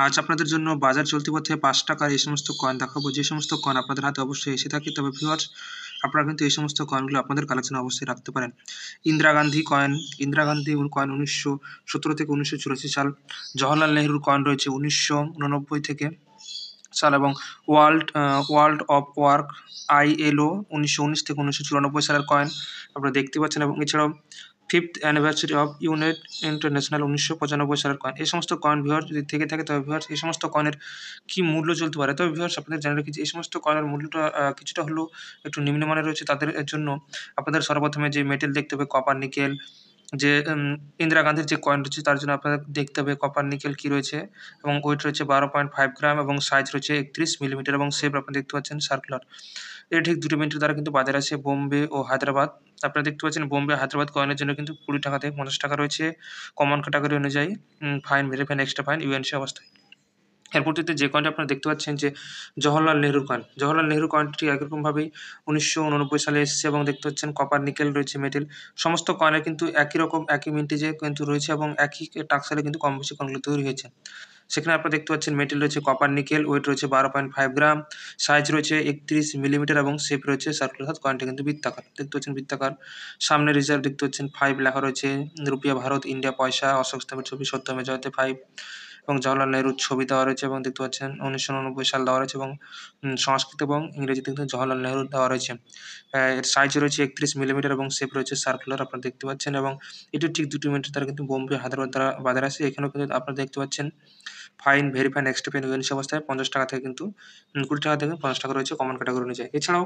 আজ আপনাদের জন্য বাজার চলতি পথে ৳৫ এই সমস্ত কয়েন দেখাবো, যে সমস্ত কয়েন আপনাদের হাতে অবশ্যই এসে থাকে। তবে ভিউয়ার্স, আপনারা কিন্তু এই সমস্ত কয়েনগুলো আপনাদের কালেকশনে অবশ্যই রাখতে পারেন। ইন্দিরা গান্ধী কয়েন ১৯১৭ থেকে ১৯৮৪ সাল। জওহরলাল নেহরুর কয়েন রয়েছে ১৯৮৯ থেকে সাল এবং ওয়ার্ল্ড অফ ওয়ার্ক ILO ১৯১৯ থেকে ১৯৯৪ সালের কয়েন আপনারা দেখতে পাচ্ছেন, এবং এছাড়াও fifth anniversary of United international ১৯৯৫ সালের কয়েন। এই সমস্ত কয়েন ভিউয়ার্স যদি থেকে থাকে, তবে ভিউয়ার্স এই সমস্ত কয়েনের কী মূল্য চলতে পারে? তবে ভিউয়ার্স, আপনাদের জেনে রেখেছি এই সমস্ত কয়েনের মূল্যটা কিছুটা হলেও একটু নিম্নমানের রয়েছে। তাদের জন্য আপনাদের সর্বপ্রথমে যে মেটেল দেখতে হবে কপার, নিকেল। যে ইন্দিরা গান্ধীর যে কয়েন রয়েছে তার জন্য আপনাদের দেখতে হবে কপার, নিকেল কী রয়েছে, এবং ওয়েট রয়েছে ১২.৫ গ্রাম এবং সাইজ রয়েছে ৩১ মিলিমিটার এবং শেপ আপনারা দেখতে পাচ্ছেন সার্কুলার। এর ঠিক দুটো মিনিটের দ্বারা কিন্তু বাজারে আসে বোম্বে ও হায়দ্রাবাদ। আপনারা দেখতে পাচ্ছেন বোম্বে, হায়দ্রাবাদ কয়েনের জন্য কিন্তু ৳২০ থেকে ৳৫০ রয়েছে কমন ক্যাটাগরি অনুযায়ী। Fine, very fine, extra fine, UNC অবস্থায়। এর পরবর্তীতে যে কয়েনটা আপনারা দেখতে পাচ্ছেন যে জওহরলাল নেহরুর কয়েন। জওহরলাল নেহরু কয়েনটি একইরকমভাবেই ১৯৮৯ সালে এসেছে এবং দেখতে পাচ্ছেন কপার, নিকেল রয়েছে মেটেল। সমস্ত কয়েনের কিন্তু একই রকম একই মিন্টেজে কিন্তু রয়েছে এবং একই টাকসালে কিন্তু কম বেশি কয়েনগুলো তৈরি হয়েছে। সেখানে আপনারা দেখতে পাচ্ছেন মেটেল রয়েছে কপার, নিকেল, ওয়েট রয়েছে ১২.৫ গ্রাম, সাইজ রয়েছে ৩১ মিলিমিটার এবং শেপ রয়েছে সার্কুলার, অর্থাৎ কয়েনটা কিন্তু বৃত্তাকার। দেখতে পাচ্ছেন বৃত্তাকার। সামনে রিজার্ভ দেখতে পাচ্ছেন ৫ লেখা রয়েছে। রুপিয়া, ভারত, ইন্ডিয়া, পয়সা, অশোক স্তম্ভের ছবি, সত্যমের জয়তে ৫ এবং জওহরলাল নেহরুর ছবি দেওয়া রয়েছে এবং দেখতে পাচ্ছেন ১৯৮৯ সাল দেওয়া রয়েছে এবং সংস্কৃত এবং ইংরেজিতে কিন্তু জওহরলাল নেহরু দেওয়া রয়েছে। এর সাইজ রয়েছে ৩১ মিলিমিটার এবং শেপ রয়েছে সার্কুলার, আপনারা দেখতে পাচ্ছেন, এবং এটির ঠিক ২ মিনিটের দ্বারা কিন্তু বোম্বে, হায়দ্রাবাদ দ্বারা বাজারে আসে। এখানেও কিন্তু আপনারা দেখতে পাচ্ছেন fine, very fine, extra fine, UNC অবস্থায় ৳৫০ থেকে কিন্তু ৳২০ থেকে ৳৫০ রয়েছে কমন ক্যাটাগরি অনুযায়ী। এছাড়াও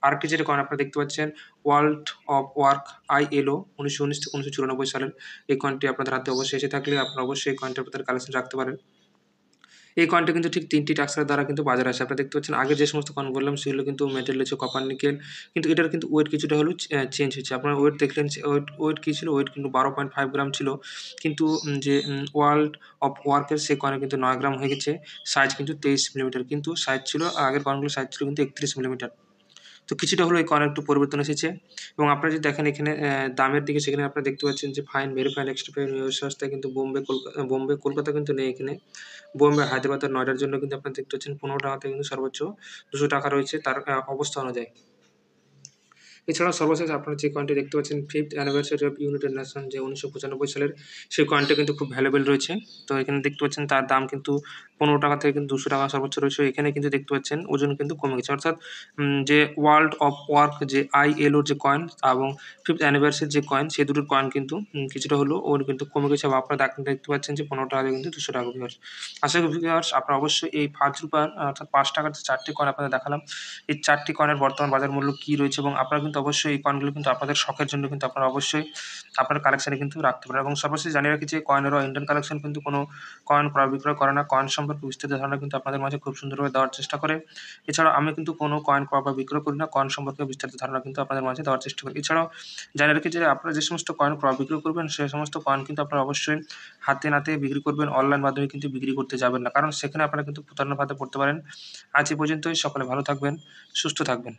আরেকটি যেটা কয়েন আপনারা দেখতে পাচ্ছেন ওয়ার্ল্ড অফ ওয়ার্ক ILO ১৯১৯ থেকে ১৯৯৪ সালের। এই কয়েনটি আপনাদের হাতে অবশ্যই এসে থাকলে আপনারা অবশ্যই এই কয়েনটা আপনাদের কালেকশন রাখতে পারেন। এই কয়েনটা কিন্তু ঠিক ৩ টি টাস্কের দ্বারা কিন্তু বাজারে আসে। আপনারা দেখতে পাচ্ছেন আগে যে সমস্ত কয়েন বললাম সেগুলো কিন্তু মেটেল রয়েছে কপার, নিকেল, কিন্তু এটার কিন্তু ওয়েট কিছুটা হলেও চেঞ্জ হয়েছে। আপনারা ওয়েট দেখলেন, ওয়েট কি ছিল? ওয়েট কিন্তু ১২.৫ গ্রাম ছিল। কিন্তু যে ওয়ার্ল্ড অফ ওয়ার্কের সেই কয়েনের কিন্তু ৯ গ্রাম হয়ে গেছে। সাইজ কিন্তু ২৩ মিলিমিটার, কিন্তু সাইজ ছিল আগের কয়েনগুলোর সাইজ ছিল কিন্তু ৩১ মিলিমিটার। তো কিছুটা হলেও এই কয়েনের একটু পরিবর্তন এসেছে, এবং আপনারা যদি দেখেন এখানে দামের দিকে, সেখানে আপনারা দেখতে পাচ্ছেন যে fine, very fine, extra fine, সস্তায় কিন্তু বোম্বে, কলকাতা কিন্তু নেই এখানে। বোম্বে, হায়দ্রাবাদ আর নয়ডার জন্য কিন্তু আপনারা দেখতে পাচ্ছেন ৳১৫ থেকে কিন্তু সর্বোচ্চ ৳২০০ রয়েছে তার অবস্থা অনুযায়ী। এছাড়াও সর্বশেষ আপনারা যে কয়েনটি দেখতে পাচ্ছেন fifth anniversary of United nation, যে ১৯৯৫ সালের, সেই কয়েনটা কিন্তু খুব ভ্যালুয়েবল রয়েছে। তো এখানে দেখতে পাচ্ছেন তার দাম কিন্তু ৳১৫ থেকে কিন্তু ৳২০০ সর্বোচ্চ রয়েছে। এখানে কিন্তু দেখতে পাচ্ছেন ওজন কিন্তু কমে গেছে। অর্থাৎ যে ওয়ার্ল্ড অফ ওয়ার্ক যে ILO যে কয়েন এবং ফিফথ অ্যানিভার্সারি যে কয়েন, সেই দুটোর কয়েন কিন্তু কিছুটা হলেও ওর কিন্তু কমে গেছে, এবং আপনারা দেখতে পাচ্ছেন যে ৳১৫ থেকে কিন্তু ৳২০০ ভিউয়ার্স। আশা করি ভিউয়ার্স আপনারা অবশ্যই এই ৳৫ অর্থাৎ ৳৫ যে ৪ টি কয়েন আপনাদের দেখালাম, এই ৪ টি কয়েনের বর্তমান বাজার মূল্য কী রয়েছে, এবং আপনারা কিন্তু অবশ্যই এই কয়েনগুলো কিন্তু আপনাদের শখের জন্য কিন্তু আপনারা অবশ্যই আপনার কালেকশনে কিন্তু রাখতে পারেন। এবং সর্বশেষ জানিয়ে রাখি যে কয়েনেরও ইন্ডিয়ান কালেকশন কিন্তু কোনো কয়েন ক্রয় বিক্রয় করে না। কয়েন সম্পর্কে বিস্তারিত ধারণা কিন্তু আপনাদের মাঝে খুব সুন্দরভাবে দেওয়ার চেষ্টা করে। এছাড়াও আমি কিন্তু কোনো কয়েন ক্রয় বা বিক্রয় করি না। কয়েন সম্পর্কে বিস্তারিত ধারণা কিন্তু আপনাদের মাঝে দেওয়ার চেষ্টা করি। এছাড়াও জানিয়ে রাখি যে আপনারা যে সমস্ত কয়েন ক্রয় বিক্রয় করবেন, সে সমস্ত কয়েন কিন্তু আপনারা অবশ্যই হাতে নাতে বিক্রি করবেন। অনলাইন মাধ্যমে কিন্তু বিক্রি করতে যাবেন না। কারণ সেখানে আপনারা কিন্তু প্রতারণার ফাঁদে পড়তে পারেন। আজ এ পর্যন্তই। সকলে ভালো থাকবেন, সুস্থ থাকবেন।